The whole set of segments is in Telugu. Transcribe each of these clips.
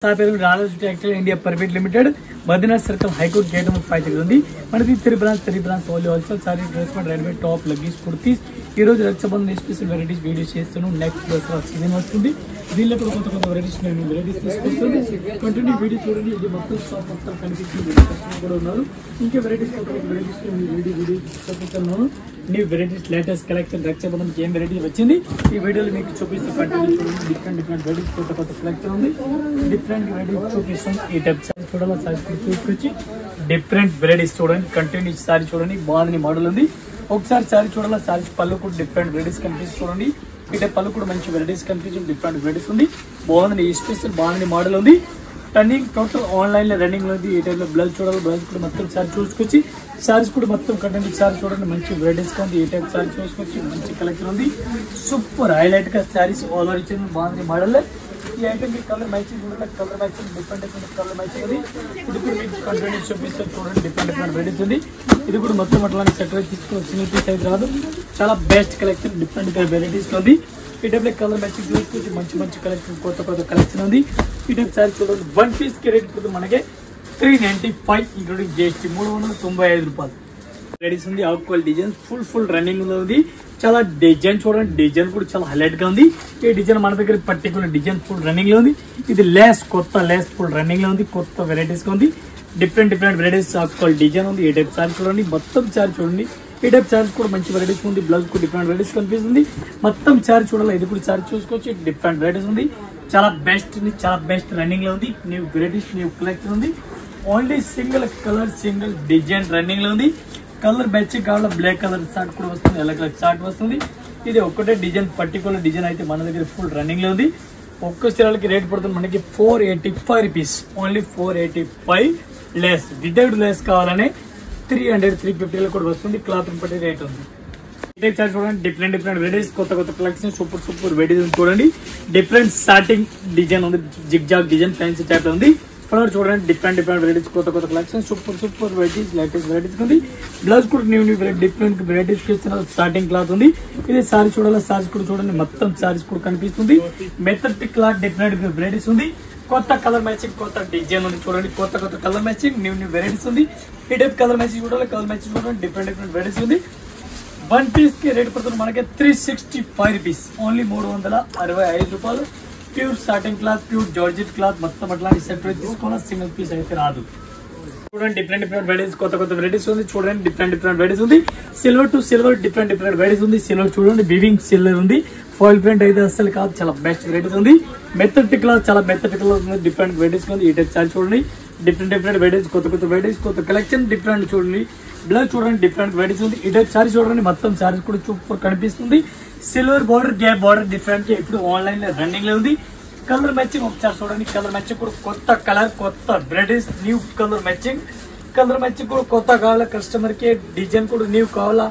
India private limited Badrinath circle high court gate number 5 దగ్గర ఉంది. మనకి 3 branch only wholesale sari dress మెట్ రెడీమేడ్ టాప్ లెగ్గిన్స్ కుర్తీస్ ఈ రోజు రక్షాబంధన్ స్పెషల్ వెరైటీస్ వీడియో చేస్తున్నాను. నెక్స్ట్ దసరా సీజన్ వస్తుంది, దీనిలో కూడా కొత్త కొత్త వెరైటీస్ తీసుకొస్తుంది. కంటిన్యూ వీడియో చూడండి. ఇది మొత్తం స్టాక్ మొత్తం కనిపిస్తుంది, కూడా ఉన్నారు. ఇంకా వెరైటీస్ కొత్త కొత్త వెరైటీస్ వీడియో చూపిస్తున్నాను. New varieties latest collection Rakshabandhan ఏం వెరైటీ వచ్చింది ఈ వీడియోలో మీకు చూపిస్తూ కంటిన్యూ చూడండి. డిఫరెంట్ వెరైటీస్ కొత్త కొత్త కలెక్షన్ ఉంది. డిఫరెంట్ వెరైటీస్ చూపిస్తాం. ఈ టైప్ సారీ చూడాలి, సారీ చూసుకొచ్చి డిఫరెంట్ వెరైటీస్ చూడండి. కంటిన్యూ సారీ చూడండి, బాగుంది మోడల్ ఉంది. ఒకసారి సారీ చూడాలి, సారీ పళ్ళు కూడా డిఫరెంట్ వెరైటీస్ కనిపిస్తుంది చూడండి. ఈ టైప్ పళ్ళు కూడా మంచి వెరైటీస్ కనిపిస్తుంది, డిఫరెంట్ వెరైటీస్ ఉంది. బాగుంది, ఈ స్పెషల్ బాగుంది మోడల్ ఉంది. టర్నింగ్ టోటల్ ఆన్లైన్ లో రన్నింగ్ లో ఉంది. ఈ టైప్ లో బ్లౌజ్ చూడాలి, బ్లౌజ్ కూడా మొత్తం సారీ చూసుకొచ్చి సారీస్ కూడా మొత్తం కంటెంట్ సారీ చూడండి, మంచి వెరైటీస్ ఉంది. ఈ టైప్ సారీ చూసుకొచ్చి మంచి కలెక్షన్ ఉంది. సూపర్ హైలైట్ గా సారీస్ ఆల్ ఓవర్ ఇచ్చింది, బాగుంది మోడల్. ఈ ఐటమ్ की కలర్ మ్యాచింగ్ చూడండి, colour matching different colour matching ఉంది. ఇది కూడా మీకు కంటెంట్ చూపిస్తారు చూడండి, డిఫరెంట్ వెరైటీస్ ఉంది. ఇది కూడా మొత్తం అట్లాంటి సెట్ తీసుకుని సింగిల్ పీస్ అయితే రాదు, చాలా బెస్ట్ కలెక్షన్ డిఫరెంట్ వెరైటీస్ ఉంది. ఈ టైప్ కలర్ మ్యాచింగ్ చూసుకొచ్చి మంచి కలెక్షన్ కొత్త కలెక్షన్ ఉంది. ఈ టైప్ సారీ చూడండి, 1 పీస్ కి రేట్ ఇప్పుడు మనకి 395 ఇంక్లూడింగ్ GST 395 రూపాయలు వెరైటీస్ ఉంది. Out quality design full running లో ఉంది. చాలా డిజైన్ చూడండి, డిజైన్ కూడా చాలా హైలైట్ గా ఉంది. ఈ డిజైన్ మన దగ్గర పర్టికులర్ డిజైన్ ఫుల్ రన్నింగ్ లో ఉంది. ఇది కొత్త లేస్ ఫుల్ రన్నింగ్ లో ఉంది, కొత్త వెరైటీస్ గా ఉంది. Different varieties out quality design ఉంది. ఈ టైప్ సారీ చూడండి, మొత్తం సారీ చూడండి. ఈ టైప్ సారీస్ కూడా మంచి వెరైటీస్ ఉంది. బ్లౌజ్ కూడా డిఫరెంట్ వెరైటీస్ కనిపిస్తుంది, మొత్తం సారీ చూడాలి. ఇది కూడా సారీ చూసుకోవచ్చు, డిఫరెంట్ వెరైటీస్ ఉంది. చాలా బెస్ట్ రన్నింగ్ లో ఉంది. న్యూ వెరైటీస్ న్యూ కలెక్షన్ ఉంది. Only single colour single design running లో ఉంది. కలర్ మ్యాచింగ్ కావాలా, బ్లాక్ కలర్ షార్ట్ కూడా వస్తుంది, ఎల్లో కలర్ షార్ట్ వస్తుంది. ఇది ఒక్కటే డిజైన్ పర్టికులర్ డిజైన్ అయితే మన దగ్గర ఫుల్ రన్నింగ్ లో ఉంది. ఒక్క చీరలకి రేట్ పడుతుంది మనకి 485 rupees, only 485 less. Without less కావాలనే 300-350 కూడా వస్తుంది. క్లాత్ బట్టి రేట్ ఉంది. ఇదే సార్ చూడండి, డిఫరెంట్ వెరైటీస్ కొత్త కలెక్షన్ సూపర్ వెరైటీస్ చూడండి. డిఫరెంట్ స్టార్టింగ్ డిజైన్ ఉంది, zig zag design fancy type లో ఉంది. ఫ్లవర్ చూడండి, డిఫరెంట్ వెరైటీస్ కొత్త collection super varieties latest varieties ఉంది. బ్లౌజ్ కూడా న్యూ డిఫరెంట్ వెరైటీస్ ఇస్తున్నారు. స్టార్టింగ్ క్లాత్ ఉంది. ఇది సారీ చూడాలి, సారీస్ కూడా చూడండి, మొత్తం సారీస్ కూడా కనిపిస్తుంది. మెథడ్ క్లాత్ డిఫరెంట్ వెరైటీస్ ఉంది. కొత్త కలర్ మ్యాచింగ్ కొత్త డిజైన్ ఉంది చూడండి. కొత్త కలర్ మ్యాచింగ్ న్యూ వెరైటీస్ ఉంది. ఈ టైప్ కలర్ మ్యాచింగ్ చూడాలి, కలర్ మ్యాచింగ్ చూడండి, డిఫరెంట్ వెరైటీస్ ఉంది. 1 పీస్ కి రేట్ పడుతుంది మనకి 365 రూపీస్, ఓన్లీ 365 రూపాయలు. Pure satin cloth, pure georgette cloth, మొత్తం అట్లాంటి సెట్ తీసుకోవాలి, సింగిల్ పీస్ అయితే రాదు. చూడండి, డిఫరెంట్ వెరైటీస్ కొత్త వెరైటీస్ ఉంది. చూడండి, డిఫరెంట్ వెరైటీస్ ఉంది. Silver to silver different varieties ఉంది. సిల్వర్ చూడండి, వివింగ్ సిల్వర్ ఉంది. ఫాయిల్ ప్రింట్ అయితే అసలు కాదు, చాలా బెస్ట్ వెరైటీస్ ఉంది. మెథడ్ క్లాత్ చాలా మెథడ్ క్లాత్ ఉంది, డిఫరెంట్ వెరైటీస్ ఉంది. ఈ టైప్ సారీ చూడండి, డిఫరెంట్ వెరైటీస్ కొత్త వెరైటీస్ కొత్త కలెక్షన్ డిఫరెంట్ చూడండి. బ్లౌజ్ చూడండి, డిఫరెంట్ వెరైటీస్ ఉంది. ఈ టైప్ సారీ చూడండి, మొత్తం సారీస్ కూడా సూపర్ కనిపిస్తుంది. Silver border, gap border different ఇప్పుడు ఆన్లైన్ లో రన్నింగ్ లో ఉంది. కలర్ మ్యాచింగ్ ఒకసారి చూడండి, కలర్ మ్యాచింగ్ కూడా కొత్త కలర్ కొత్త వెరైటీస్ న్యూ కలర్ మ్యాచింగ్ కూడా కొత్త కావాలా కస్టమర్ కి, డిజైన్ కూడా న్యూ కావాలా,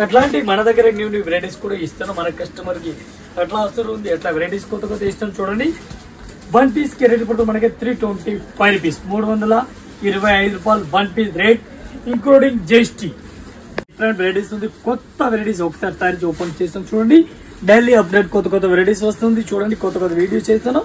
అట్లాంటి మన దగ్గర న్యూ వెరైటీస్ కూడా ఇస్తాను మన కస్టమర్ కి. అట్లా అవసరం ఉంది, అట్లా వెరైటీస్ కొత్త ఇస్తాను చూడండి. 1 పీస్ కి రేట్ పడుతుంది మనకి 325 రూపీస్, 325 రూపాయలు 1 piece rate including GST. Different varieties ఉంది, కొత్త వెరైటీస్ ఒకసారి సారీ ఓపెన్ చేస్తాం చూడండి. డైలీ అప్డేట్ కొత్త వెరైటీస్ వస్తుంది చూడండి. కొత్త వీడియో చేస్తాను,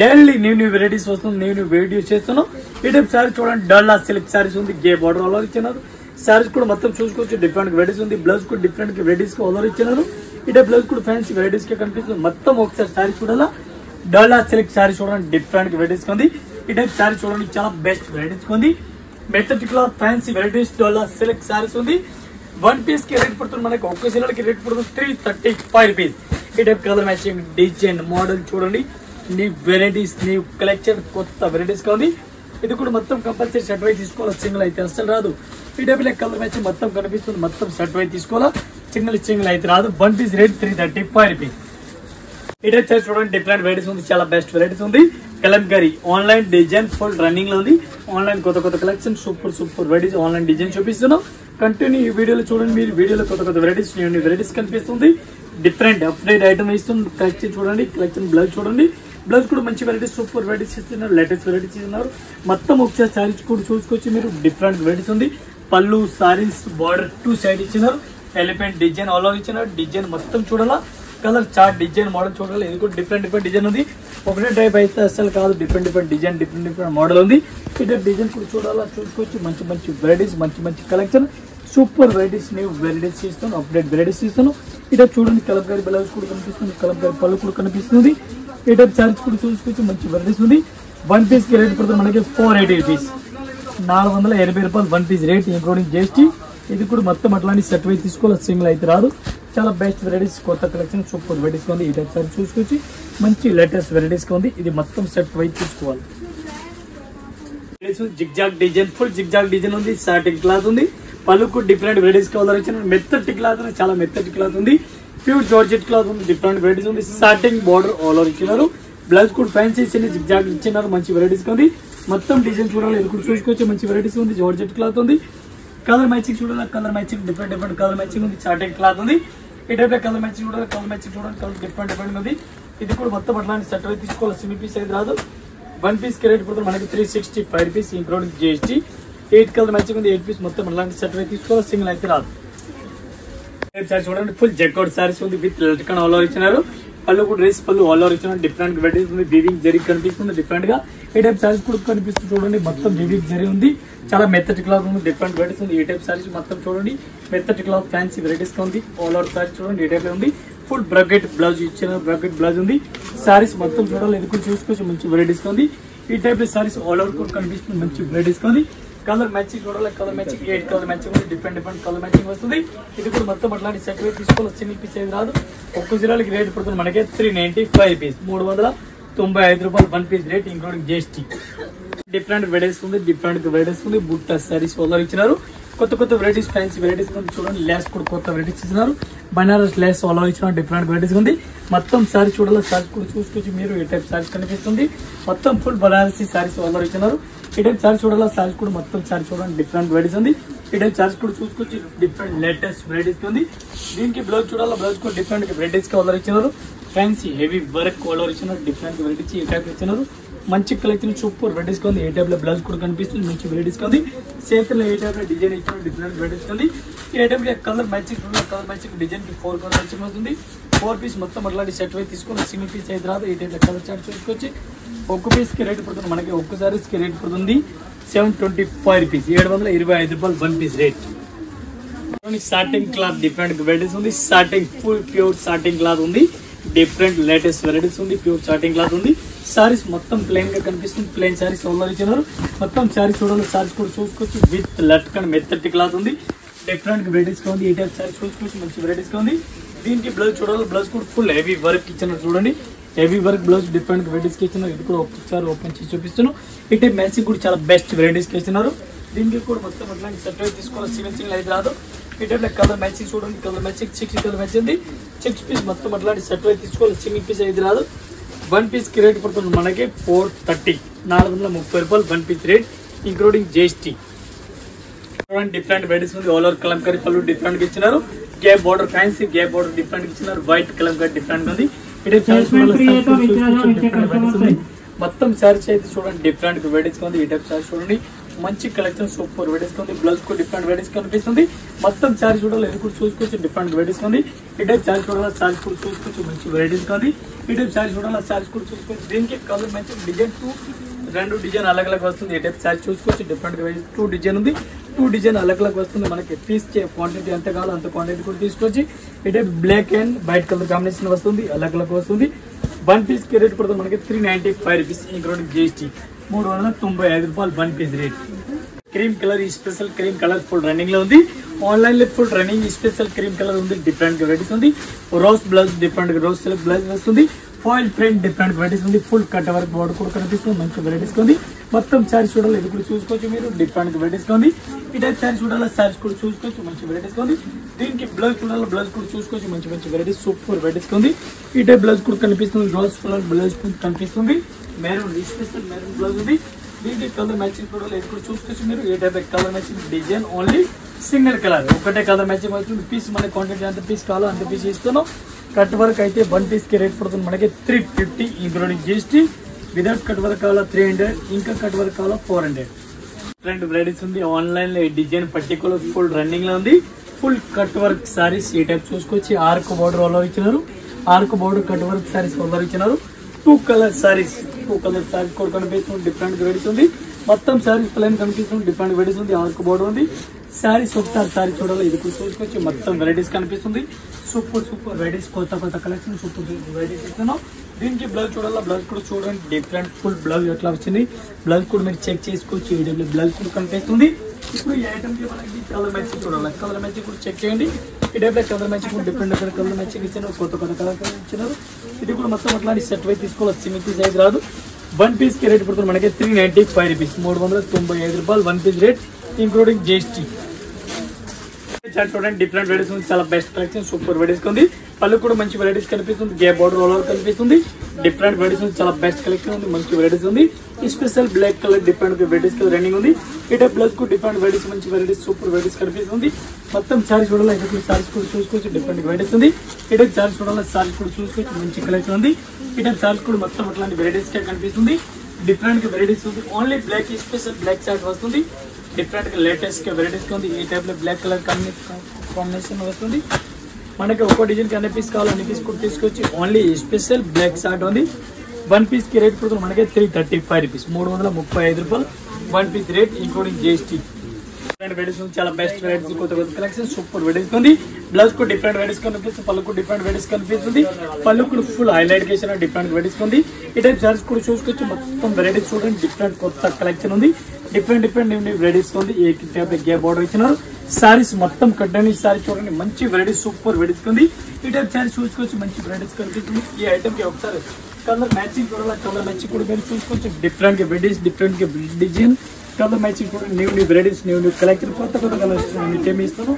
డైలీ న్యూ వెరైటీస్ వస్తుంది, న్యూ వీడియో చేస్తాను. ఈ టైప్ సారీ చూడండి, డల్లా సిల్క్ సారీస్ ఉంది, గే బార్డర్ ఆల్ ఓవర్ ఇచ్చినారు. సారీస్ కూడా మొత్తం చూసుకోవచ్చు, డిఫరెంట్ వెరైటీస్ ఉంది. బ్లౌజ్ కూడా డిఫరెంట్ వెరైటీస్ ఆల్ ఓవర్ ఇచ్చినారు. ఈ టైప్ బ్లౌజ్ కూడా ఫ్యాన్సీ వెరైటీస్ కి కనిపిస్తుంది. మొత్తం ఒకసారి సారీ చూడాలా, డల్లా సిల్క్ సారీ చూడండి, డిఫరెంట్ వెరైటీస్ ఉంది. ఈ టైప్ సారీ చూడండి, చాలా బెస్ట్ వెరైటీస్ ఉంది. మెథడ్ క్లాత్ ఫ్యాన్సీ వెరైటీస్ డల్లా సిల్క్ సారీస్ ఉంది. 1 పీస్ కి రేట్ పడుతుంది మనకి, ఒక్క చీరలకి రేట్ పడుతుంది 335 రూపీస్. ఈ type colour matching design model చూడండి, న్యూ వెరైటీస్ న్యూ కలెక్షన్ కొత్త వెరైటీస్ గా ఉంది. ఇది కూడా మొత్తం కంపల్సరీ సెట్ వైజ్ తీసుకోవాలి, సింగిల్ అయితే అసలు రాదు. ఈ టైప్ కలర్ మ్యాచింగ్ మొత్తం కనిపిస్తుంది, మొత్తం సెట్ వైజ్ తీసుకోవాలా, సింగిల్ అయితే రాదు. 1 పీస్ రేట్ 335 రూపీస్. ఈ టైప్ సారీ చూడండి, డిఫరెంట్ వెరైటీస్ ఉంది, చాలా బెస్ట్ వెరైటీస్ ఉంది. Kalamkari online design full running లో ఉంది. ఆన్లైన్ కొత్త collection super varieties online design చూపిస్తున్నాం. కంటిన్యూ ఈ వీడియోలో చూడండి, మీరు వీడియోలో కొత్త వెరైటీస్ న్యూ వెరైటీస్ కనిపిస్తుంది. డిఫరెంట్ అప్డేట్ ఐటమ్ ఇస్తుంది. కలెక్షన్ చూడండి, కలెక్షన్ బ్లౌజ్ చూడండి, బ్లౌజ్ కూడా మంచి వెరైటీస్ సూపర్ వెరైటీస్ ఇస్తున్నారు, లేటెస్ట్ వెరైటీస్ ఇస్తున్నారు. మొత్తం ఒకసారి సారీస్ కూడా చూసుకోవచ్చు మీరు, డిఫరెంట్ వెరైటీస్ ఉంది. పళ్ళు సారీస్ బార్డర్ 2 సైడ్ ఇచ్చినారు, ఎలిఫెంట్ డిజైన్ ఆల్ ఓవర్ ఇచ్చినారు. డిజైన్ మొత్తం చూడాలా, కలర్ చార్ట్ డిజైన్ మోడల్ చూడాలి. ఇది కూడా డిఫరెంట్ డిజైన్ ఉంది. ఒకటే టైప్ అయితే అసలు కాదు, డిఫరెంట్ డిజైన్, డిఫరెంట్ మోడల్ ఉంది. ఈ టైప్ డిజైన్ కూడా చూడాలా చూసుకోవచ్చు. మంచి వెరైటీస్, మంచి collection, super varieties, new varieties ఇస్తాను, అప్డేట్ వెరైటీస్ ఇస్తాను. ఈ టైప్ చూడండి, కలంకారీ బ్లౌజ్ కూడా కనిపిస్తుంది, కలంకారీ పళ్ళు కూడా కనిపిస్తుంది. ఈ టైప్ శారీస్ కూడా చూసుకోవచ్చు, మంచి వెరైటీస్ ఉంది. 1 piece కి రేట్ పడుతుంది మనకి 480 రూపీస్, 480 రూపాయలు 1 piece రేట్ ఇంక్లూడింగ్ GST. ఇది కూడా మొత్తం అట్లాంటి సెట్ వైజ్ తీసుకోవాలి, సింగిల్ అయితే రాదు. చాలా బెస్ట్ వెరైటీస్, కొత్త కలెక్షన్, సూపర్ వెరైటీస్ ఉంది. ఈ టైప్ సారీ చూసుకోవచ్చు, మంచి లేటెస్ట్ వెరైటీస్ ఉంది. ఇది మొత్తం సెట్ వైజ్ తీసుకోవాలి. Zigzag design, full zigzag design ఉంది. సాటిన్ క్లాత్ ఉంది. పలుకు డిఫరెంట్ వెరైటీస్ కావాలి. మెత్తటి క్లాత్ ఉంది, చాలా మెత్తటి క్లాత్ ఉంది. ప్యూర్ జార్జెట్ క్లాత్ ఉంది, డిఫరెంట్ వెరైటీస్ ఉంది. సాటిన్ బార్డర్ ఆల్ ఓవర్ ఇచ్చినారు. బ్లౌజ్ కూడా ఫ్యాన్సీ ఇచ్చింది, జిగ్జాగ్ ఇచ్చినారు. మంచి వెరైటీస్ ఉంది. మొత్తం డిజైన్ చూడాలి, ఇది కూడా చూసుకోవచ్చు. మంచి వెరైటీస్ ఉంది. జార్జెట్ క్లాత్ ఉంది. కలర్ మ్యాచింగ్ చూడాలి, colour matching different colour matching ఉంది. సాటిన్ క్లాత్ ఉంది. ఈ టైప్ కలర్ మ్యాచింగ్ చూడాలి, కలర్ మ్యాచింగ్ చూడాలి, కలర్ డిఫరెంట్ ఉంది. ఇది కూడా మొత్తం అట్లాంటి సెట్ అయితే తీసుకోవాలి, సింగిల్ పీస్ అయితే రాదు. 1 piece కి రేట్ పడుతుంది మనకి 365 rupees including GST. 8 colour matching ఉంది, 8 పీస్ మొత్తం అలాంటి సెట్ అయితే తీసుకోవాలి, సింగిల్ అయితే రాదు. సారీ చూడండి, ఫుల్ జెక్అవుట్ సారీస్ ఉంది విత్ లట్కన్ ఆల్ ఓవర్ ఇచ్చినారు. పళ్ళు కూడా రేస్ పళ్ళు ఆల్ ఓవర్ ఇచ్చినారు. డిఫరెంట్ వెరైటీస్ ఉంది. వీవింగ్ జరీ కనిపిస్తుంది డిఫరెంట్ గా. ఈ టైప్ సారీస్ కూడా కనిపిస్తుంది చూడండి, మొత్తం వీవింగ్ జరీ ఉంది. చాలా మెత్తటి క్లాత్ ఉంది, డిఫరెంట్ వెరైటీస్ ఉంది. ఈ టైప్ సారీస్ మొత్తం చూడండి, మెత్తటి క్లాత్ ఫ్యాన్సీ వెరైటీస్ ఉంది. ఆల్ ఓవర్ సారీస్ చూడండి, ఈ టైప్ ఉంది. ఫుల్ బ్రాకెట్ బ్లౌజ్ ఇచ్చిన బ్రాకెట్ బ్లౌజ్ ఉంది. సారీస్ మొత్తం చూడాలి, ఇది కూడా చూసుకోవచ్చు, మంచి వెరైటీస్ ఉంది. ఈ టైప్ లో సారీస్ ఆల్ ఓవర్ కూడా కనిపిస్తుంది, మంచి వెరైటీస్ ఉంది. కలర్ మ్యాచింగ్ చూడాలి, కలర్ మ్యాచింగ్ 8 కలర్ మ్యాచింగ్ ఉంది. డిఫరెంట్ కలర్ మ్యాచింగ్ వస్తుంది. ఇది కూడా మొత్తం అట్లాంటి సెట్ తీసుకోవాలి, సింగిల్ పీస్ అయితే రాదు. ఒక్క జిల్లాలకి రేట్ పడుతుంది మనకి 395 రూపీస్, 395 రూపాయలు 1 piece rate including GST. Different varieties ఉంది, డిఫరెంట్ వెరైటీస్ ఉంది. బుట్ట సారీస్ ఆల్ ఓవర్ ఇచ్చినారు. కొత్త వెరైటీస్, ఫ్యాన్సీ వెరైటీస్ ఉంది. చూడండి, లేస్ కూడా కొత్త వెరైటీస్ ఇచ్చినారు. బనారస్ లేస్ ఆల్ ఓవర్ ఇచ్చిన డిఫరెంట్ వెరైటీస్ ఉంది. మొత్తం సారీ చూడాలి, సారీస్ కూడా చూసుకోవచ్చు మీరు. ఈ టైప్ సారీస్ కనిపిస్తుంది, మొత్తం full Banarasi saris all over ఇచ్చినారు. ఈ టైప్ సారీ చూడాలి, సారీస్ కూడా మొత్తం సారీ చూడండి, డిఫరెంట్ వెరైటీస్ ఉంది. ఈ టైప్ సారీస్ కూడా చూసుకోవచ్చు, డిఫరెంట్ లేటెస్ట్ వెరైటీస్ ఉంది. దీనికి బ్లౌజ్ చూడాలి, బ్లౌజ్ కూడా డిఫరెంట్ వెరైటీస్ ఆల్ ఓవర్ ఇచ్చినారు. Fancy heavy work all over ఇచ్చినారు. డిఫరెంట్ వెరైటీస్ ఈ టైప్ ఇచ్చినారు. మంచి కలెక్షన్, సూపర్ వెరైటీస్ ఉంది. ఏ టైప్ లో బ్లౌజ్ కూడా కనిపిస్తుంది, మంచి వెరైటీస్ ఉంది. చేతుల్లో ఏ టైప్ లో డిజైన్ ఇచ్చిన డిఫరెంట్ వెరైటీస్ ఉంది. ఏ టైప్ లో కలర్ మ్యాచింగ్ చూడాలి, కలర్ మ్యాచింగ్ డిజైన్ కి 4 కలర్ మ్యాచింగ్ వస్తుంది. 4 piece మొత్తం అట్లాంటి సెట్ అయితే తీసుకుని సింగిల్ పీస్ అయితే రాదు. ఈ టైప్ లో కలర్ చార్ట్ చూసుకోవచ్చు. ఒక్క పీస్ కి రేట్ పడుతుంది మనకి, ఒక్క సారీస్ కి రేట్ పడుతుంది 725 రూపీస్, 725 రూపాయలు 1 piece rate. Satin cloth different varieties ఉంది. Satin full pure satin cloth ఉంది. డిఫరెంట్ లేటెస్ట్ వెరైటీస్ ఉంది. ప్యూర్ సాటింగ్ క్లాత్ ఉంది. సారీస్ మొత్తం ప్లెయిన్ గా కనిపిస్తుంది. ప్లెయిన్ సారీస్ ఆల్ ఓవర్ ఇచ్చినారు. మొత్తం సారీస్ చూడాలి, సారీస్ కూడా చూసుకోవచ్చు. విత్ లట్కన్ మెత్తటి క్లాత్ ఉంది. డిఫరెంట్ వెరైటీస్ గా ఉంది. ఈ టైప్ సారీస్ చూసుకోవచ్చు, మంచి వెరైటీస్ గా ఉంది. దీనికి బ్లౌజ్ చూడాలి, బ్లౌజ్ కూడా ఫుల్ హెవీ వర్క్ ఇచ్చినారు చూడండి. Heavy work blouse different varieties కి ఇచ్చినారు. ఇది కూడా ఒకసారి ఓపెన్ చేసి చూపిస్తున్నాను. ఈ టైప్ మ్యాచింగ్ కూడా చాలా బెస్ట్ వెరైటీస్ కి ఇచ్చినారు. దీనికి కూడా మొత్తం అట్లాంటి సెట్ తీసుకోవాలి, సింగిల్ అయితే రాదు. ఈ టైప్ కలర్ మ్యాచింగ్ చూడండి, colour matching 6 colour matching 6 piece మొత్తం అట్లాంటి సెట్ తీసుకోవాలి, సింగిల్ పీస్ అయితే రాదు. 1 piece కి రేట్ పడుతుంది మనకి 430, 430 రూపాయలు 1 piece rate including GST. Different varieties ఉంది. ఆల్ ఓవర్ కలంకారీ పళ్ళు డిఫరెంట్ గా ఇచ్చినారు. Gap border fancy gap border different ఇచ్చినారు. వైట్ కలంకారీ డిఫరెంట్ ఉంది. మొత్తం సారీస్ అయితే చూడండి, డిఫరెంట్ వెరైటీస్ ఉంది. ఈ టైప్ సారీస్ చూడండి, మంచి కలెక్షన్, సూపర్ వెరైటీస్ ఉంది. బ్లౌజ్ కూడా డిఫరెంట్ వెరైటీస్ కనిపిస్తుంది. మొత్తం సారీ చూడాలి, ఇది కూడా చూసుకోవచ్చు, డిఫరెంట్ వెరైటీస్ ఉంది. ఈ టైప్ సారీ చూడాలి, సారీస్ కూడా చూసుకోవచ్చు, మంచి వెరైటీస్ ఉంది. ఈ టైప్ సారీ చూడాలి, సారీస్ కూడా చూసుకోవచ్చు. దీనికి కలర్ మంచి డిజైన్ 2 డిజైన్ అలగ్ వస్తుంది. ఈ టైప్ సారీ చూసుకోవచ్చు, డిఫరెంట్ 2 డిజైన్ ఉంది. 2 డిజైన్ అలగ్ వస్తుంది. మనకి పీస్ క్వాంటిటీ ఎంత కావాలో అంత క్వాంటిటీ కూడా తీసుకోవచ్చు. ఈ type black and white colour combination వస్తుంది, అలగ్ వస్తుంది. 1 piece కి రేట్ పడుతుంది మనకి 395 రూపీస్ ఇంక్లూడింగ్ GST, 395 రూపాయలు 1 piece రేట్. క్రీమ్ కలర్ ఈ special cream colour full running లో ఉంది. ఆన్లైన్ లో full running special cream colour ఉంది. డిఫరెంట్ వెరైటీస్ ఉంది. Rose blouse different rose silk blouse వస్తుంది. ఫాయిల్ ప్రింట్ డిఫరెంట్ వెరైటీస్ ఉంది. ఫుల్ కట్ వర్క్ బోర్డు కూడా కనిపిస్తుంది, మంచి వెరైటీస్ ఉంది. మొత్తం సారీ చూడాలి, ఇది కూడా చూసుకోవచ్చు మీరు, డిఫరెంట్ వెరైటీస్ ఉంది. ఈ టైప్ సారీ చూడాలి, సారీస్ కూడా చూసుకోవచ్చు, మంచి వెరైటీస్ ఉంది. దీనికి బ్లౌజ్ చూడాలి, బ్లౌజ్ కూడా చూసుకోవచ్చు, మంచి వెరైటీస్, సూపర్ వెరైటీస్ ఉంది. ఈ టైప్ బ్లౌజ్ కూడా కనిపిస్తుంది. రోజ్ కలర్ బ్లౌజ్ కనిపిస్తుంది. మెరూన్ స్పెషల్ మెరూన్ బ్లౌజ్ ఉంది. దీనికి కలర్ మ్యాచింగ్ చూడాలి, ఇది కూడా చూసుకోవచ్చు మీరు. ఏ type colour matching design only single colour, ఒకటే కలర్ మ్యాచింగ్ అవుతుంది. పీస్ మన క్వాంటిటీ ఎంత పీస్ కావాలో అంత పీస్ ఇస్తున్నాం. కట్ వర్క్ అయితే 1 piece కి రేట్ పడుతుంది మనకి 350 including GST. Without cut work కావాలా 300, ఇంకా కట్ వర్క్ కావాలా 400. డిఫరెంట్ వెరైటీస్ ఉంది. ఆన్లైన్ లో ఈ డిజైన్ పర్టికులర్ ఫుల్ రన్నింగ్ లో ఉంది. ఫుల్ కట్ వర్క్ సారీస్ ఈ టైప్ చూసుకోవచ్చు. ఆర్క్ బోర్డర్ ఆల్ ఇచ్చినారు. Arc border cut work saris all ఇచ్చినారు. టూ కలర్ సారీస్ కూడా కనిపిస్తుంది. డిఫరెంట్ వెరైటీస్ ఉంది. మొత్తం సారీస్ ప్లైన్ కనిపిస్తుంది. డిఫరెంట్ వెరైటీస్ ఉంది. ఆర్క్ బోర్డర్ ఉంది. సారీస్ ఒకసారి సారీ చూడాలి. ఇది కూడా చూసుకోవచ్చు. మొత్తం వెరైటీస్ కనిపిస్తుంది. సూపర్ వెరైటీస్, కొత్త కలెక్షన్, సూపర్ వెరైటీస్ ఇస్తున్నాం. దీనికి బ్లౌజ్ చూడాలా. బ్లౌజ్ కూడా చూడండి. డిఫరెంట్ ఫుల్ బ్లౌజ్ ఎట్లా వచ్చింది. బ్లౌజ్ కూడా మీరు చెక్ చేసుకోవచ్చు. ఈ బ్లౌజ్ కూడా కనిపిస్తుంది. ఇప్పుడు ఈ ఐటమ్ కి మనకి కలర్ మ్యాచింగ్ చూడాలి. కలర్ మ్యాచింగ్ కూడా చెక్ చేయండి. ఈ టైప్ లో కలర్ మ్యాచింగ్ కూడా డిఫరెంట్ కలర్ మ్యాచింగ్ ఇచ్చినారు. కొత్త కలర్ ఇచ్చినారు. ఇది కూడా మొత్తం అట్లాంటి సెట్ వై తీసుకోవాలి. సిమితి సైజ్ రాదు. వన్ పీస్ కి రేట్ పడుతుంది మనకి 395 రూపీస్, 395 రూపాయలు one piece rate, including GST. చూడండి డిఫరెంట్ వెరైటీస్ ఉంది. చాలా బెస్ట్ కలెక్షన్, సూపర్ వెరైటీస్ ఉంది. పళ్ళు కూడా మంచి వెరైటీస్ కనిపిస్తుంది. గే బోర్డర్ రోల్ కనిపిస్తుంది. డిఫరెంట్ వెరైటీస్ ఉంది. చాలా బెస్ట్ కలెక్షన్ ఉంది. మంచి వెరైటీస్ ఉంది. Special black colour different varieties running ఉంది. ఇటే బ్లౌజ్ కు డిఫరెంట్ వెరైటీస్, మంచి వెరైటీస్, సూపర్ వెరైటీస్ కనిపిస్తుంది. మొత్తం సారీ చూడాలి. ఇక్కడ సారీస్ కూడా చూసుకోవచ్చు. డిఫరెంట్ వెరైటీస్ ఉంది. ఇటే సారీస్ చూడాలి. సారీస్ కూడా చూసుకోవచ్చు. మంచి కలెక్షన్ ఉంది. ఇటే సారీస్ కూడా మొత్తం అట్లాంటి వెరైటీస్ కనిపిస్తుంది. డిఫరెంట్ వెరైటీస్ ఉంది. Only black special black short వస్తుంది. డిఫరెంట్ గా లేటెస్ట్ వెరైటీస్ ఉంది. ఈ టైప్ లో బ్లాక్ కలర్ కాంబినేషన్ వస్తుంది. మనకి ఒక్కో డిజైన్ కి అన్ని పీస్ కావాలి. అన్ని పీస్ కూడా తీసుకొచ్చి ఓన్లీ స్పెషల్ బ్లాక్ షార్ట్ ఉంది. వన్ పీస్ కి రేట్ పడుతుంది మనకి 335 రూపీస్, 335 రూపాయలు one piece rate, including GST. చాలా బెస్ట్ వెరైటీస్, కొత్త కలెక్షన్, సూపర్ వెరైటీస్ ఉంది. బ్లౌజ్ కు డిఫరెంట్ వెరైటీస్ కనిపిస్తుంది. పళ్ళు కూడా డిఫరెంట్ వెరైటీస్ కనిపిస్తుంది. పళ్ళు కూడా ఫుల్ హైలైట్ చేసిన డిఫరెంట్ వెరైటీస్ ఉంది. ఈ టైప్ సారీస్ కూడా చూసుకోవచ్చు. మొత్తం వెరైటీస్ చూడండి. డిఫరెంట్ కొత్త కలెక్షన్ ఉంది. డిఫరెంట్ న్యూ వెరైటీస్ ఉంది. ఏ టైప్ గే బోర్డర్ ఇచ్చినారు. సారీస్ మొత్తం కట్టని సారీ చూడండి. మంచి వెరైటీస్, సూపర్ వెరైటీస్ ఉంది. ఈ టైప్ సారీస్ చూసుకోవచ్చు. మంచి వెరైటీస్ కనిపిస్తుంది. ఈ ఐటమ్ కి ఒకసారి కలర్ మ్యాచింగ్ చూడాలి. కలర్ మ్యాచింగ్ కూడా మీరు చూసుకోవచ్చు. డిఫరెంట్ గా వెరైటీస్, డిఫరెంట్ గా డిజైన్, కలర్ మ్యాచింగ్ కూడా న్యూ వెరైటీస్, న్యూ కలెక్షన్, కొత్త కలర్స్ ఇస్తాను.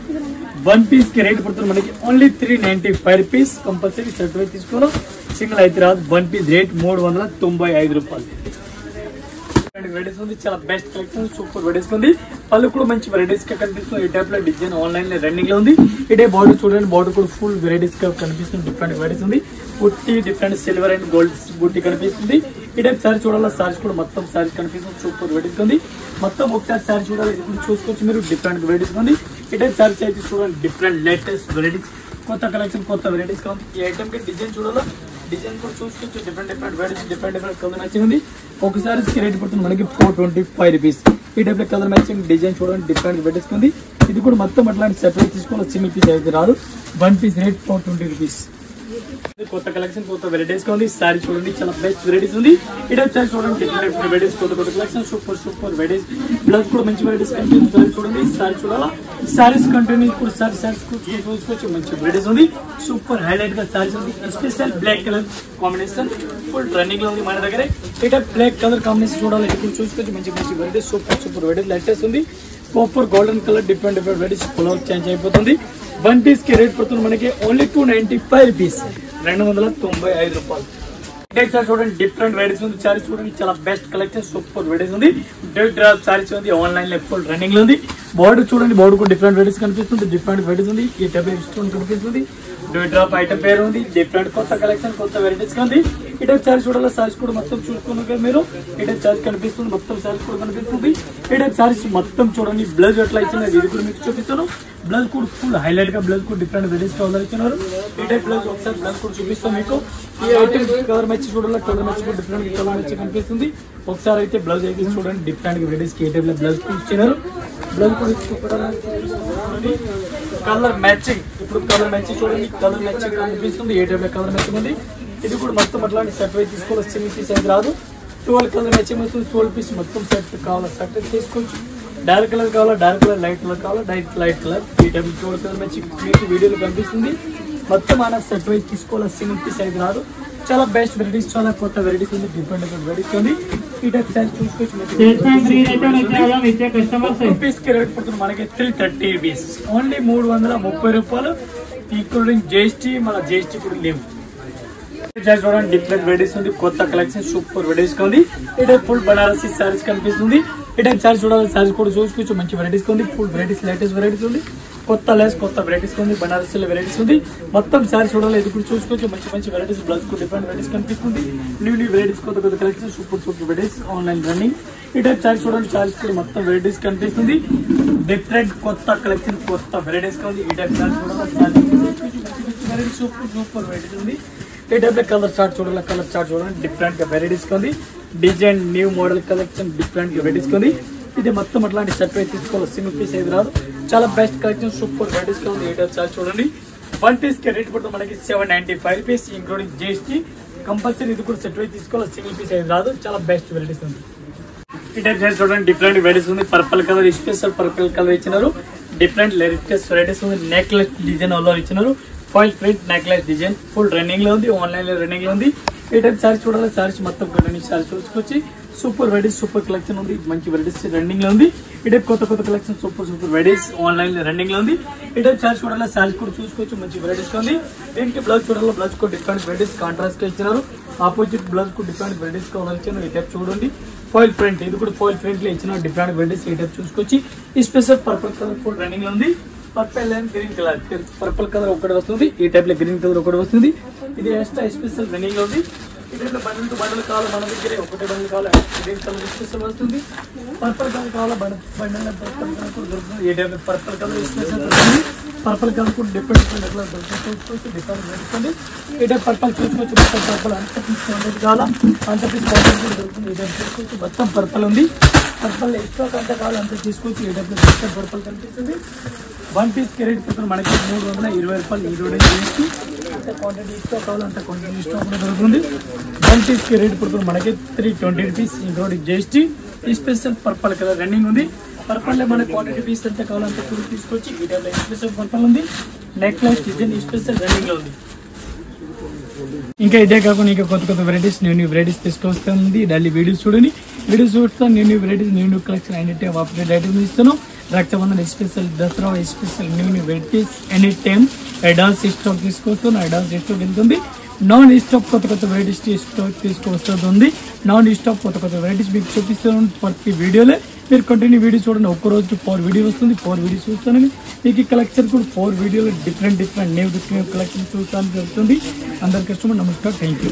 వన్ పీస్ కి రేట్ పడుతుంది మనకి ఓన్లీ 395 రూపీస్. కంపల్సరీ సెట్ వై తీసుకోవడం, సింగిల్ అయితే రాదు. వన్ పీస్ రేట్ 395 రూపాయలు. వెరైటీస్ ఉంది. చాలా బెస్ట్ కలెక్షన్, సూపర్ వెరైటీస్ ఉంది. పళ్ళు కూడా మంచి వెరైటీస్ గా కనిపిస్తుంది. ఈ టైప్ లో డిజైన్ ఆన్లైన్ లో రన్నింగ్ లో ఉంది. ఇదే బార్డర్ చూడండి. బార్డర్ కూడా ఫుల్ వెరైటీస్ గా కనిపిస్తుంది. డిఫరెంట్ వెరైటీస్ ఉంది. బుట్టి డిఫరెంట్ సిల్వర్ అండ్ గోల్డ్ బుట్టి కనిపిస్తుంది. ఈ టైప్ సారీ చూడాలి. సారీస్ కూడా మొత్తం సారీస్ కనిపిస్తుంది. సూపర్ వెరైటీస్ ఉంది. మొత్తం ఒకసారి సారీ చూడాలి. ఇది చూసుకోవచ్చు మీరు. డిఫరెంట్ వెరైటీస్ ఉంది. ఈ టైప్ సారీస్ అయితే చూడండి. డిఫరెంట్ లేటెస్ట్ వెరైటీస్, కొత్త కలెక్షన్, కొత్త వెరైటీస్ గా ఉంది. ఈ ఐటమ్ కి డిజైన్ చూడాలా. డిజైన్ కూడా చూసుకోవచ్చు. Different varieties, different colour matching ఉంది. ఒకసారి రేట్ పడుతుంది మనకి 425 రూపీస్. ఈ టైప్ లో కలర్ మ్యాచింగ్ డిజైన్ చూడండి. డిఫరెంట్ వెరైటీస్ ఉంది. ఇది కూడా మొత్తం అట్లాంటి సెపరేట్ తీసుకోవాలి. సింగిల్ పీస్ అయితే రాదు. One piece rate 420 rupees. కొత్త కలెక్షన్, కొత్త వెరైటీస్ గా ఉంది. సారీ చూడండి. చాలా బెస్ట్ వెరైటీస్ ఉంది. ఈ టైప్ సారీ చూడండి. డిఫరెంట్ వెరైటీస్, కొత్త కలెక్షన్, సూపర్ వెరైటీస్. బ్లౌజ్ కూడా మంచి వెరైటీస్ కనిపిస్తుంది. చూడండి. సారీ చూడాలా. సారీస్ కంటిన్యూ కూడా సారీస్ చూసుకోవచ్చు. మంచి వెరైటీస్ ఉంది. సూపర్ హైలైట్ గా సారీస్ ఉంది. Special black colour combination full running లో ఉంది మన దగ్గర. ఈ టైప్ బ్లాక్ కలర్ కాంబినేషన్ చూడాలి. ఇప్పుడు చూసుకోవచ్చు. మంచి వెరైటీస్, సూపర్ వెరైటీస్ లేటెస్ట్ ఉంది. Copper golden colour different varieties colour change అయిపోతుంది. వన్ పీస్ కి రేట్ పడుతుంది మనకి ఓన్లీ 295 రూపీస్, 295 రూపాయలు. చూడండి. డిఫరెంట్ వెరైటీస్ ఉంది. సారీస్ చూడండి. చాలా బెస్ట్ కలెక్షన్, సూపర్ వెరైటీస్ ఉంది. డ్రాప్ సారీస్ ఉంది. ఆన్లైన్ లో ఫుల్ రన్నింగ్ లో ఉంది. బార్డర్ చూడండి. బార్డర్ కూడా డిఫరెంట్ వెరైటీస్ కనిపిస్తుంది. డిఫరెంట్ వెరైటీస్ ఉంది. ఈ టైప్ స్టోన్ కనిపిస్తుంది. డ్రాప్ ఐటమ్ పేరు ఉంది. డిఫరెంట్ కొత్త కలెక్షన్, కొత్త వెరైటీస్ ఉంది. ఈ టైప్ సారీస్ చూడాలి. సారీస్ కూడా మొత్తం చూసుకున్నారు మీరు. ఈ టైప్ సారీస్ కనిపిస్తుంది. మొత్తం సారీస్ కూడా కనిపిస్తుంది. ఈ టైప్ సారీస్ మొత్తం చూడండి. బ్లౌజ్ ఎట్లా ఇచ్చిన ఇది కూడా మీకు చూపిస్తాను. బ్లౌజ్ కూడా ఫుల్ హైలైట్ గా బ్లౌజ్ కూడా డిఫరెంట్ వెరైటీస్ కలర్ ఇచ్చినారు. ఈ టైప్ బ్లౌజ్ ఒకసారి బ్లౌజ్ కూడా చూపిస్తాం మీకు. ఈ ఐటమ్ కలర్ మ్యాచ్ చూడాలి. కలర్ మ్యాచ్ కూడా డిఫరెంట్ కలర్ మ్యాచ్ కనిపిస్తుంది. ఒకసారి అయితే బ్లౌజ్ అయితే చూడండి. డిఫరెంట్ వెరైటీస్ ఈ టైప్ లో బ్లౌజ్ ఇచ్చినారు. బ్లౌజ్ కూడా కలర్ మ్యాచింగ్. ఇప్పుడు కలర్ మ్యాచింగ్ చూడండి. కలర్ మ్యాచింగ్ కనిపిస్తుంది. ఏ టైప్ లో కలర్ మ్యాచింగ్ ఉంది. ఇది కూడా మొత్తం అట్లాంటి సెట్ వై తీసుకోవాలి. సింగిల్ పీస్ అయితే రాదు. 12 కలర్ మ్యాచింగ్ వస్తుంది. 12 పీస్ మొత్తం సెట్ కావాలి. సెట్ తీసుకోవచ్చు. డార్క్ కలర్ కావాలా, డార్క్ కలర్, లైట్ కలర్ కావాలా, లైట్ కలర్. ఈ టైప్ 12 కలర్ మ్యాచింగ్ మీకు వీడియోలో కనిపిస్తుంది. మొత్తం మన సెట్ వైజ్ తీసుకోవాలి. సింగిల్ పీస్ అయితే రాదు. చాలా బెస్ట్ వెరైటీస్, చాలా కొత్త వెరైటీస్ ఉంది. డిఫరెంట్ వెరైటీస్ ఉంది. ఈ టైప్ సారీ చూసుకోవచ్చు. రూపీస్ కి రేట్ పడుతుంది మనకి 330 రూపీస్, ఓన్లీ 330 రూపాయలు, ఇంక్లూడింగ్ జిఎస్టీ. మన జిఎస్టీ కూడా లేవు. చూడండి. డిఫరెంట్ వెరైటీస్ ఉంది. కొత్త కలెక్షన్, సూపర్ వెరైటీస్ ఉంది. ఈ టైప్ ఫుల్ బనారసీ సారీస్ కనిపిస్తుంది. ఈ టైప్ సారీస్ చూడాలి. సారీస్ కూడా చూసుకోవచ్చు. మంచి వెరైటీస్ ఉంది. ఫుల్ వెరైటీస్, లేటెస్ట్ వెరైటీస్ ఉంది. కొత్త లెస్, కొత్త వెరైటీస్ ఉంది. బనారసీలో వెరైటీస్ ఉంది. మొత్తం సారీస్ చూడాలి. ఇది కూడా చూసుకోవచ్చు. మంచి వెరైటీస్. బ్లౌజ్ కూడా డిఫరెంట్ వెరైటీస్ కనిపిస్తుంది. న్యూ వెరైటీస్, కొత్త collection, super varieties online running. ఈ టైప్ సారీస్ చూడండి. సారీస్ కూడా మొత్తం వెరైటీస్ కనిపిస్తుంది. డిఫరెంట్ కొత్త కలెక్షన్, కొత్త వెరైటీస్ ఉంది. ఈ టైప్ సారీస్ చూడాలి. సూపర్ వెరైటీస్ ఉంది. ఈ టైప్ కలర్ చార్ట్ చూడాలి, కలర్ చార్ట్ చూడండి డిఫరెంట్ గా వెరైటీస్ ఉంది, design new model collection different గా వెరైటీస్ ఉంది. ఇది మొత్తం అట్లాంటి సెట్ అయితే తీసుకోవాలి, సింగిల్ పీస్ అయితే రాదు, చాలా బెస్ట్ కలెక్షన్ సూపర్ వెరైటీస్ గా ఉంది. ఈ టైప్ చార్ట్ చూడండి, 1 పీస్ కి రేట్ పడుతుంది మనకి 795 రూపీస్ ఇంక్లూడింగ్ జిఎస్టీ. కంపల్సరీ ఇది కూడా సెట్ అయితే తీసుకోవాలి, సింగిల్ పీస్ అయితే రాదు, చాలా బెస్ట్ వెరైటీస్ ఉంది. ఈ టైప్ చార్ట్ చూడండి డిఫరెంట్ వెరైటీస్ ఉంది, purple colour special purple colour ఇచ్చినారు, డిఫరెంట్ లేటెస్ట్ వెరైటీస్ ఉంది, నెక్లెస్ డిజైన్ ఆల్ ఇచ్చినారు, foil print necklace design full running లో ఉంది, ఆన్లైన్ లో రన్నింగ్ లో ఉంది. ఈ టైప్ సారీస్ చూడాలి, సారీస్ మొత్తం రన్నింగ్ సారీస్ చూసుకొచ్చి సూపర్ వెరైటీస్ సూపర్ కలెక్షన్ ఉంది, మంచి వెరైటీస్ రన్నింగ్ లో ఉంది. ఈ టైప్ కొత్త కొత్త collection super super varieties online లో రన్నింగ్ లో ఉంది. ఈ టైప్ సారీస్ చూడాలి, సారీస్ కూడా చూసుకోవచ్చు, మంచి వెరైటీస్ ఉంది. దీనికి బ్లౌజ్ చూడాలి, బ్లౌజ్ కు డిఫరెంట్ వెరైటీస్ కాంట్రాస్ట్ గా ఇచ్చినారు, ఆపోజిట్ బ్లౌజ్ కు డిఫరెంట్ వెరైటీస్ ఇచ్చారు. ఈ టైప్ చూడండి ఫాయిల్ ప్రింట్, ఇది కూడా ఫాయిల్ ప్రింట్ లో ఇచ్చిన డిఫరెంట్ వెరైటీస్. ఈ టైప్ చూసుకొచ్చి ఈ special purple colour full running లో ఉంది, purple and green colour, purple colour ఒకటి వస్తుంది, ఈ టైప్ లో గ్రీన్ కలర్ ఒకటి వస్తుంది. ఇది ఎక్స్ట్రా స్పెషల్ రన్నింగ్ లో ఉంది. ఈ టైప్ లో బండిల్ టు బండిల్ కావాలి, మన దగ్గర ఒకటే బండిల్ కావాలి, గ్రీన్ కలర్ స్పెషల్ వస్తుంది, పర్పుల్ కలర్ కావాలి, బండిల్ పర్పుల్ కలర్ కూడా దొరుకుతుంది. ఈ టైప్ పర్పుల్ కలర్ స్పెషల్ వస్తుంది, పర్పుల్ కలర్ కూడా డిఫరెంట్ కలర్ చూసుకోవచ్చు, డిఫరెంట్ దొరుకుతుంది. ఈ టైప్ పర్పుల్ చూసుకోవచ్చు, మొత్తం పర్పుల్ అంత పీస్ కావాలా అంత పీస్ పర్పుల్ కూడా దొరుకుతుంది. ఈ టైప్ చూసుకోవచ్చు, మొత్తం పర్పుల్ ఉంది, పర్పుల్ ఎక్కువ అంత కావాలి అంత తీసుకోవచ్చు. ఈ టైప్ లో పర్పుల్ కనిపిస్తుంది. 1 పీస్ రేట్ పడుతుంది మనకి 320 రూపాయలు, ఈ రోజు అంత క్వాంటిటీ ఎక్కువ కావాలి అంత క్వాంటిటీ ఇష్టం కూడా దొరుకుతుంది. 1 పీస్ రేట్ పడుతుంది మనకి 320 రూపీస్ ఇంక్లూడింగ్ జిఎస్టీ. ఈ స్పెషల్ పర్పుల్ కలర్ రన్నింగ్ ఉంది, పర్పుల్ లో మన క్వాంటిటీ పీస్ ఎంత కావాలంటే కూడా తీసుకొచ్చి ఈ టైప్ లో స్పెషల్ పర్పుల్ ఉంది, నెక్లెస్ డిజైన్ ఈ స్పెషల్ రన్నింగ్ లో ఉంది. ఇంకా ఇదే కాకుండా ఇంకా కొత్త కొత్త వెరైటీస్ న్యూ వెరైటీస్ తీసుకొస్తుంది. డైలీ వీడియోస్ చూడండి, వీడియోస్ చూస్తాను, new varieties new collection any time update items ఇస్తాను. Raksha Bandhan special Dussehra special new varieties any time advance stock తీసుకొస్తాను, అడ్వాన్స్ స్టాక్ వెళ్తుంది. నాన్ స్టాప్ కొత్త కొత్త వెరైటీస్ స్టాక్ తీసుకొస్తుంది, నాన్ స్టాప్ కొత్త కొత్త వెరైటీస్ మీకు చూపిస్తాను ప్రతి వీడియోలో. మీరు కంటిన్యూ వీడియో చూడండి, ఒక్క రోజు 4 వీడియో వస్తుంది, 4 వీడియోస్ చూస్తాను. మీకు ఈ కలెక్షన్ కూడా 4 వీడియోలో డిఫరెంట్ న్యూ కలెక్షన్ చూస్తాను జరుగుతుంది. అందరికీ నమస్కారం, థ్యాంక్ యూ.